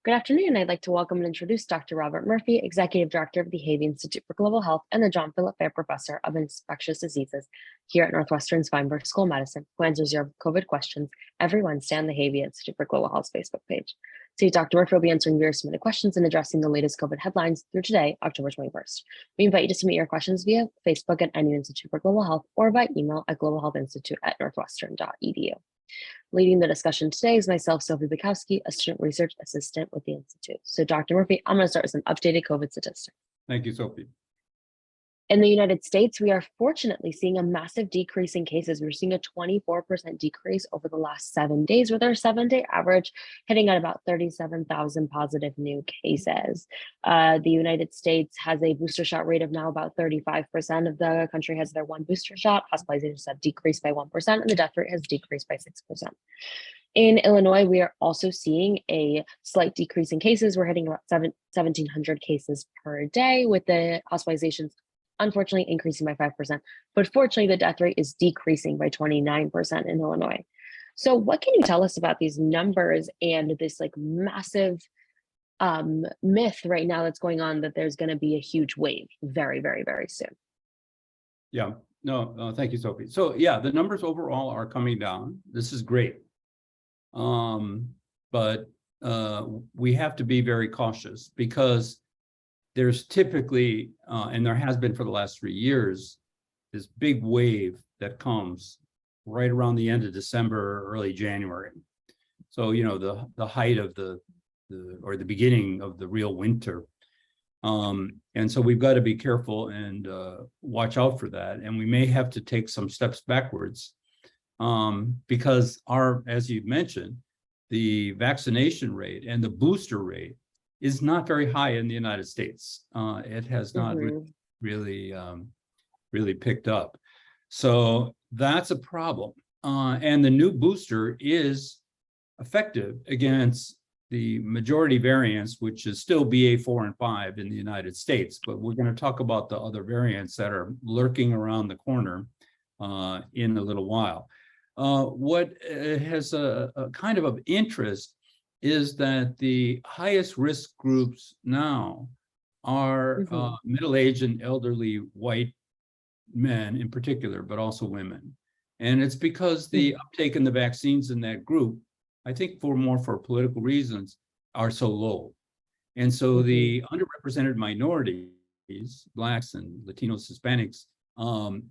Good afternoon. I'd like to welcome and introduce Dr. Robert Murphy, Executive Director of the Havey Institute for Global Health and the John Philip Fair Professor of Infectious Diseases here at Northwestern's Feinberg School of Medicine, who answers your COVID questions every Wednesday on the Havey Institute for Global Health's Facebook page. See, Dr. Murphy will be answering your submitted questions and addressing the latest COVID headlines through today, October 21st. We invite you to submit your questions via Facebook at NU Institute for Global Health or by email at globalhealthinstitute@northwestern.edu. Leading the discussion today is myself, Sophie Bukowski, a student research assistant with the Institute. So Dr. Murphy, I'm going to start with some updated COVID statistics. Thank you, Sophie. In the United States, we are fortunately seeing a massive decrease in cases. We're seeing a 24% decrease over the last 7 days, with our 7-day average hitting at about 37,000 positive new cases. The United States has a booster shot rate of now about 35% of the country has their one booster shot. Hospitalizations have decreased by 1%, and the death rate has decreased by 6%. In Illinois, we are also seeing a slight decrease in cases. We're hitting about 1,700 cases per day, with the hospitalizations unfortunately increasing by 5%, but fortunately the death rate is decreasing by 29% in Illinois. So what can you tell us about these numbers and this like massive myth right now that's going on that there's going to be a huge wave very, very, very soon? Yeah, no, thank you, Sophie. So yeah, the numbers overall are coming down. This is great. But we have to be very cautious because there's typically, and there has been for the last 3 years, this big wave that comes right around the end of December, early January. So, you know, the height of the beginning of the real winter. And so we've got to be careful and watch out for that. And we may have to take some steps backwards because as you mentioned, the vaccination rate and the booster rate is not very high in the United States. It has not really picked up. So that's a problem. And the new booster is effective against the majority variants, which is still BA4 and 5 in the United States. But we're going to talk about the other variants that are lurking around the corner in a little while. What has a kind of interest is that the highest risk groups now are middle-aged and elderly white men in particular, but also women. And it's because the uptake in the vaccines in that group, I think for political reasons, are so low. And so the underrepresented minorities, Blacks and Latinos, Hispanics,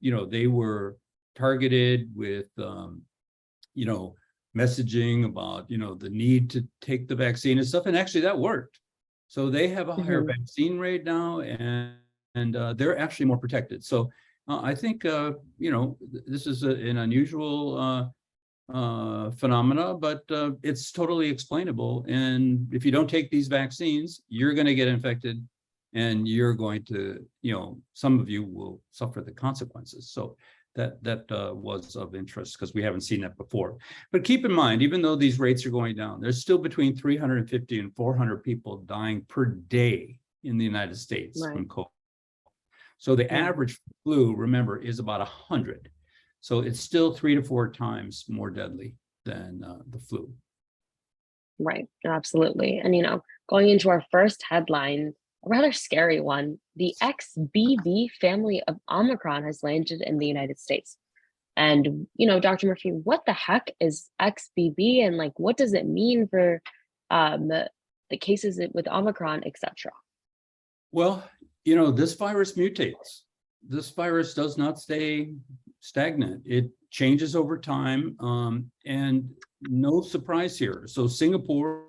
you know, they were targeted with, you know, messaging about, you know, the need to take the vaccine and stuff. And actually that worked. So they have a higher vaccine rate now, and they're actually more protected. So I think, you know, this is an unusual phenomena, but it's totally explainable. And if you don't take these vaccines, you're going to get infected and you're going to, you know, some of you will suffer the consequences. So that was of interest because we haven't seen that before. But keep in mind, even though these rates are going down, there's still between 350 and 400 people dying per day in the United States from COVID. So the average flu, remember, is about 100. So it's still 3 to 4 times more deadly than the flu. Right, absolutely. And, you know, going into our first headline, a rather scary one, the XBB family of Omicron has landed in the United States. And, you know, Dr. Murphy, what the heck is XBB and like, what does it mean for the cases with Omicron, etc.? Well, you know, this virus mutates. This virus does not stay stagnant. It changes over time, and no surprise here. So Singapore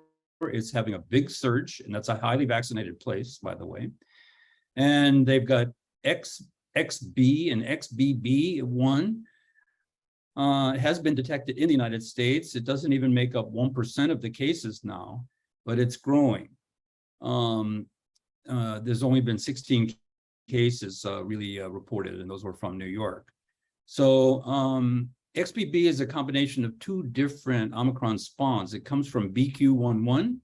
is having a big surge, and that's a highly vaccinated place, by the way. And they've got XB and XBB1 has been detected in the United States. It doesn't even make up 1% of the cases now, but it's growing. There's only been 16 cases really reported, and those were from New York. So XBB is a combination of 2 different Omicron spawns. It comes from BQ.1.1,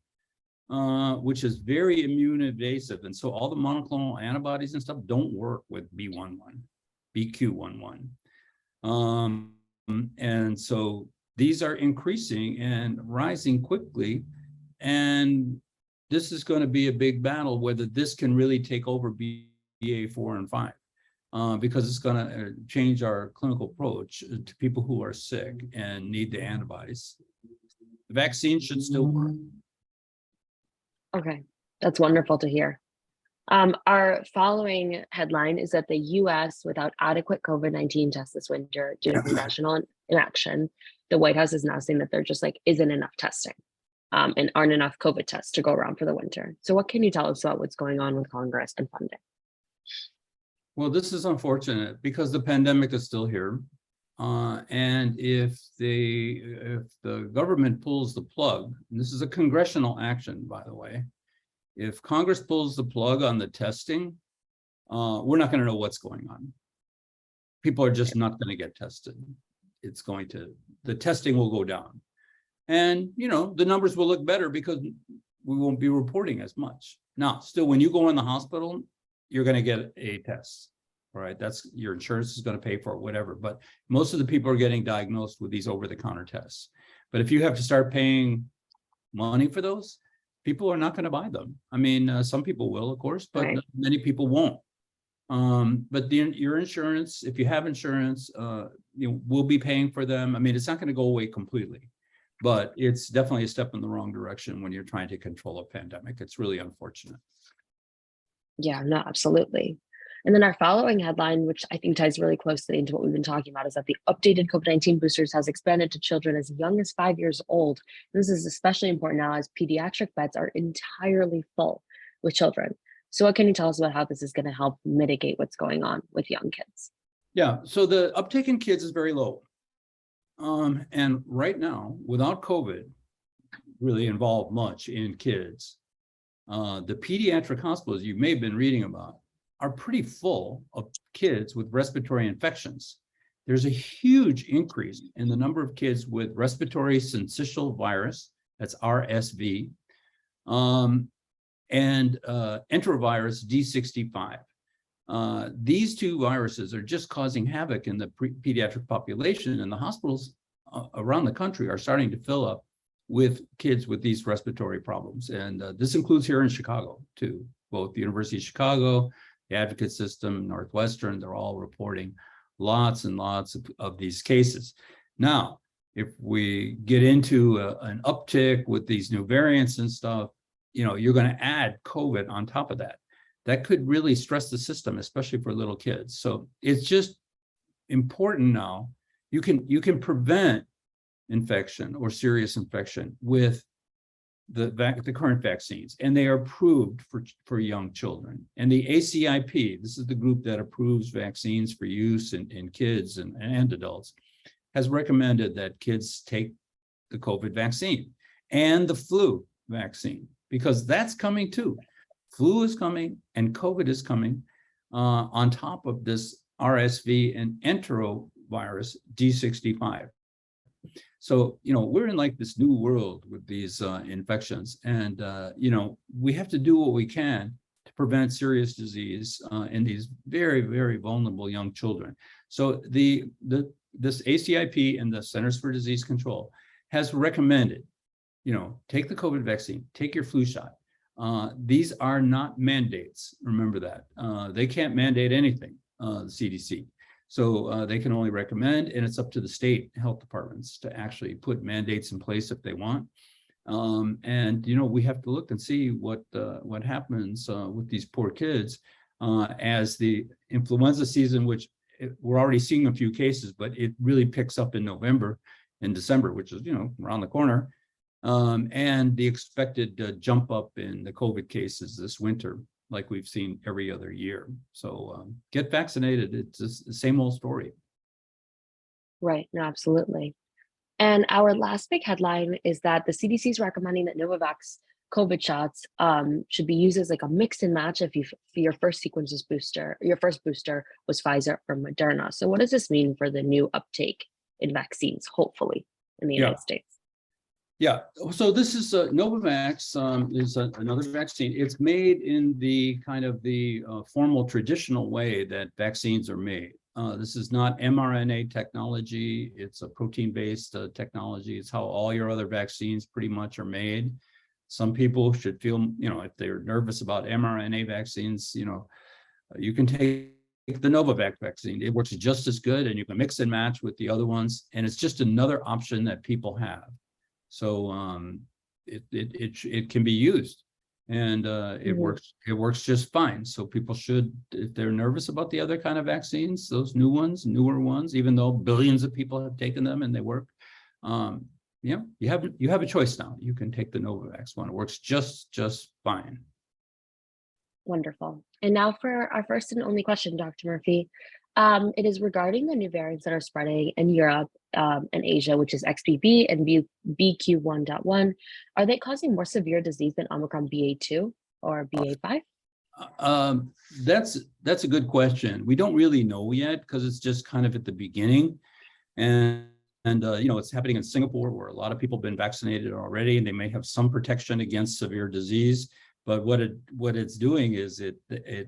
which is very immune evasive. And so all the monoclonal antibodies and stuff don't work with BQ.1.1. And so these are increasing and rising quickly. And this is going to be a big battle, whether this can really take over BA 4 and 5, because it's going to change our clinical approach to people who are sick and need the antibodies. The vaccine should still work. Okay, that's wonderful to hear. Our following headline is that the US, without adequate COVID-19 tests this winter due to congressional inaction, the White House is now saying that there just like isn't enough testing, and aren't enough COVID tests to go around for the winter. So what can you tell us about what's going on with Congress and funding? Well, this is unfortunate because the pandemic is still here. And if the government pulls the plug, and this is a congressional action, by the way, if Congress pulls the plug on the testing, we're not going to know what's going on. People are just not going to get tested. The testing will go down. And, the numbers will look better because we won't be reporting as much. Now, still, when you go in the hospital, you're going to get a test. All right, that's your insurance is going to pay for it, whatever. But most of the people are getting diagnosed with these over-the-counter tests. But if you have to start paying money for those, people are not going to buy them. I mean, some people will, of course, but Right. many people won't. But your insurance, if you have insurance, will be paying for them. I mean, it's not going to go away completely, but it's definitely a step in the wrong direction when you're trying to control a pandemic. It's really unfortunate. Yeah, no, absolutely. And then our following headline, which I think ties really closely into what we've been talking about, is that the updated COVID-19 boosters has expanded to children as young as 5 years old. This is especially important now as pediatric beds are entirely full with children. So what can you tell us about how this is going to help mitigate what's going on with young kids? Yeah, so the uptake in kids is very low. And right now, without COVID really involved much in kids, the pediatric hospitals you may have been reading about are pretty full of kids with respiratory infections. There's a huge increase in the number of kids with respiratory syncytial virus, that's RSV, and enterovirus D65. These two viruses are just causing havoc in the pediatric population, and the hospitals around the country are starting to fill up with kids with these respiratory problems. And this includes here in Chicago too. Both the University of Chicago, the Advocate System, Northwestern, they're all reporting lots and lots of these cases. Now, if we get into an uptick with these new variants and stuff, you're going to add COVID on top of that. That could really stress the system, especially for little kids. So it's just important now. You can prevent infection or serious infection with the current vaccines, and they are approved for young children. And the ACIP, this is the group that approves vaccines for use in kids and adults, has recommended that kids take the COVID vaccine and the flu vaccine, because that's coming too. Flu is coming and COVID is coming on top of this RSV and enterovirus D65. So, we're in like this new world with these infections, and, we have to do what we can to prevent serious disease in these very, very vulnerable young children. So this ACIP and the Centers for Disease Control has recommended, take the COVID vaccine, take your flu shot. These are not mandates. Remember that. They can't mandate anything, the CDC. So they can only recommend, and it's up to the state health departments to actually put mandates in place if they want. And we have to look and see what happens with these poor kids as the influenza season, which we're already seeing a few cases, but it really picks up in November and December, which is around the corner, and the expected jump up in the COVID cases this winter, like we've seen every other year. So get vaccinated. It's just the same old story. Right, no, absolutely. And our last big headline is that the CDC is recommending that Novavax COVID shots should be used as like a mix and match if your first sequences booster, your first booster was Pfizer or Moderna. So what does this mean for the new uptake in vaccines, hopefully, in the United States? Yeah, so this is Novavax is another vaccine. It's made in the kind of the formal traditional way that vaccines are made. This is not mRNA technology. It's a protein-based technology. It's how all your other vaccines pretty much are made. Some people should feel, if they're nervous about mRNA vaccines, you can take the Novavax vaccine. It works just as good, and you can mix and match with the other ones. And it's just another option that people have. So it can be used, and it works just fine. So people should, if they're nervous about the other kind of vaccines, those newer ones, even though billions of people have taken them and they work, you have a choice now. You can take the Novavax one. It works just fine. Wonderful. And now for our first and only question, Dr. Murphy. It is regarding the new variants that are spreading in Europe and Asia, which is XBB and BQ1.1. Are they causing more severe disease than Omicron BA2 or BA5? That's a good question. We don't really know yet because it's just kind of at the beginning. And it's happening in Singapore, where a lot of people have been vaccinated already, and they may have some protection against severe disease. But what it's doing is it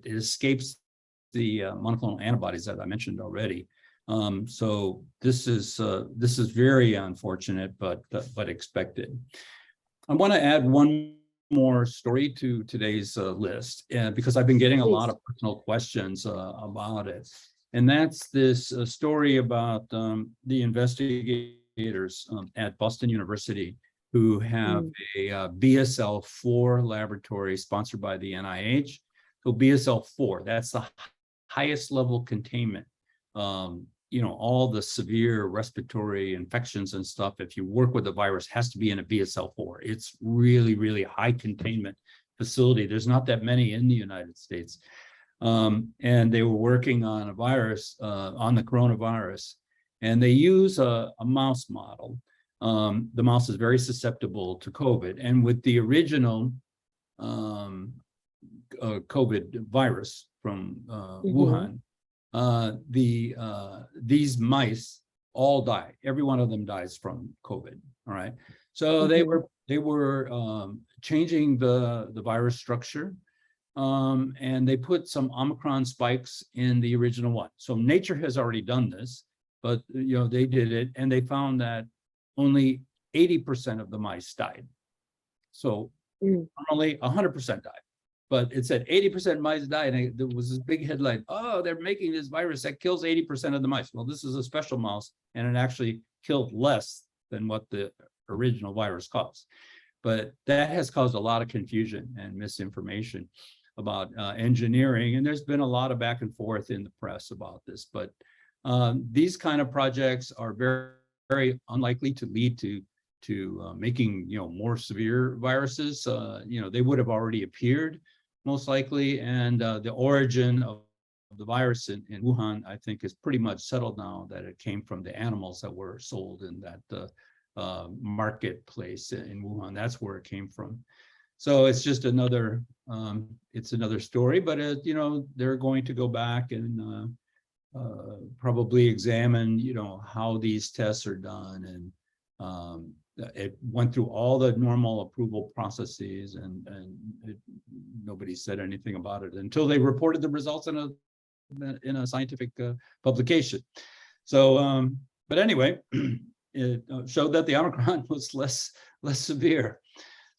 escapes the monoclonal antibodies that I mentioned already. So this is very unfortunate, but expected. I want to add one more story to today's list, because I've been getting a lot of personal questions about it. And that's this story about the investigators at Boston University who have a BSL-4 laboratory sponsored by the NIH. So BSL-4, that's the highest level containment. All the severe respiratory infections and stuff, if you work with the virus, has to be in a BSL-4. It's really, really high containment facility. There's not that many in the United States. And they were working on a virus, on the coronavirus, and they use a mouse model. The mouse is very susceptible to COVID, and with the original COVID virus from Wuhan, these mice all die. Every one of them dies from COVID. All right, so they were changing the virus structure. And they put some Omicron spikes in the original one. So nature has already done this, but they did it, and they found that only 80% of the mice died. So only 100% died. But it said 80% mice died, and there was this big headline, oh, they're making this virus that kills 80% of the mice. Well, this is a special mouse, and it actually killed less than what the original virus caused. But that has caused a lot of confusion and misinformation about engineering, and there's been a lot of back and forth in the press about this. But these kind of projects are very, very unlikely to lead to making more severe viruses. They would have already appeared most likely, and the origin of the virus in Wuhan, I think, is pretty much settled now, that it came from the animals that were sold in that marketplace in Wuhan. That's where it came from. So it's just another story, but they're going to go back and probably examine how these tests are done, and it went through all the normal approval processes, and nobody said anything about it until they reported the results in a scientific publication. So but anyway, it showed that the Omicron was less severe.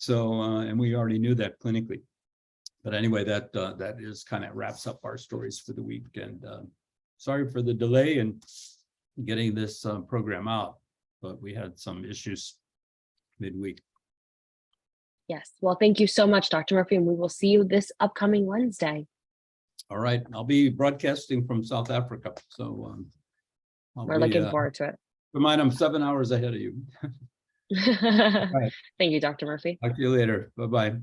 So, and we already knew that clinically. But anyway, that is kind of wraps up our stories for the week. And sorry for the delay in getting this program out, but we had some issues midweek. Yes. Well, thank you so much, Dr. Murphy, and we will see you this upcoming Wednesday. All right. I'll be broadcasting from South Africa. So we're looking forward to it. Remind, I'm 7 hours ahead of you. Right. Thank you, Dr. Murphy. Talk to you later. Bye-bye.